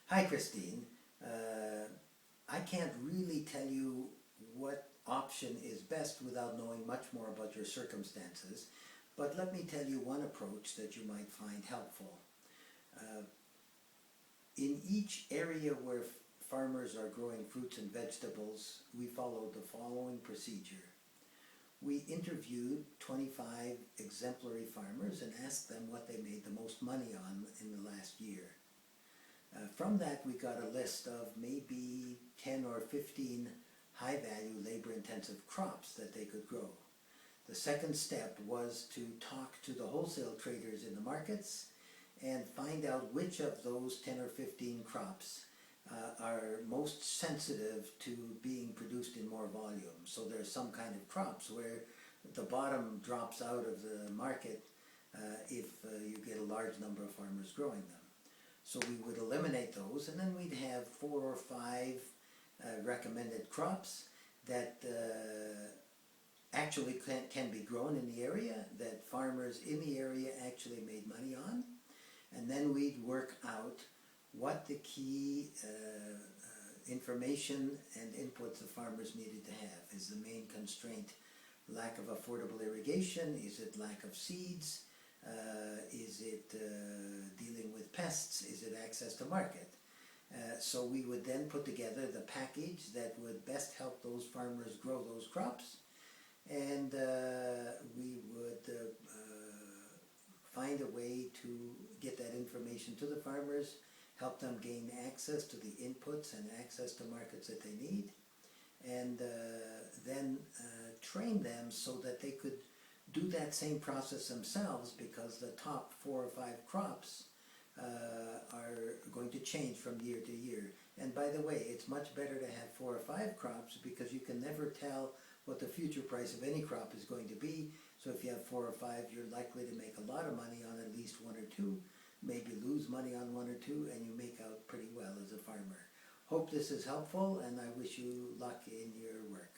Hi, Christine. I can't really tell you what option is best without knowing much more about your circumstances, but let me tell you one approach that you might find helpful. In each area where farmers are growing fruits and vegetables, we followed the following procedure. We interviewed 25 exemplary farmers and asked them what they made the most money on in the last year. From that, we got a list of maybe 10 or 15 high-value, labor-intensive crops that they could grow. The second step was to talk to the wholesale traders in the markets and find out which of those 10 or 15 crops are most sensitive to being produced in more volume. So there's some kind of crops where the bottom drops out of the market if you get a large number of farmers growing them. So we would eliminate those, and then we'd have 4 or 5 recommended crops that actually can be grown in the area, that farmers in the area actually made money on. And then we'd work out what the key information and inputs the farmers needed to have. Is the main constraint lack of affordable irrigation? Is it lack of seeds? Is it dealing with pests? Is it access to market? So we would then put together the package that would best help those farmers grow those crops, and we would find a way to get that information to the farmers, help them gain access to the inputs and access to markets that they need, and then train them so that they could do that same process themselves, because the top 4 or 5 crops are going to change from year to year. And by the way, it's much better to have 4 or 5 crops, because you can never tell what the future price of any crop is going to be. So if you have 4 or 5, you're likely to make a lot of money on at least 1 or 2, maybe lose money on 1 or 2, and you make out pretty well as a farmer. Hope this is helpful, and I wish you luck in your work.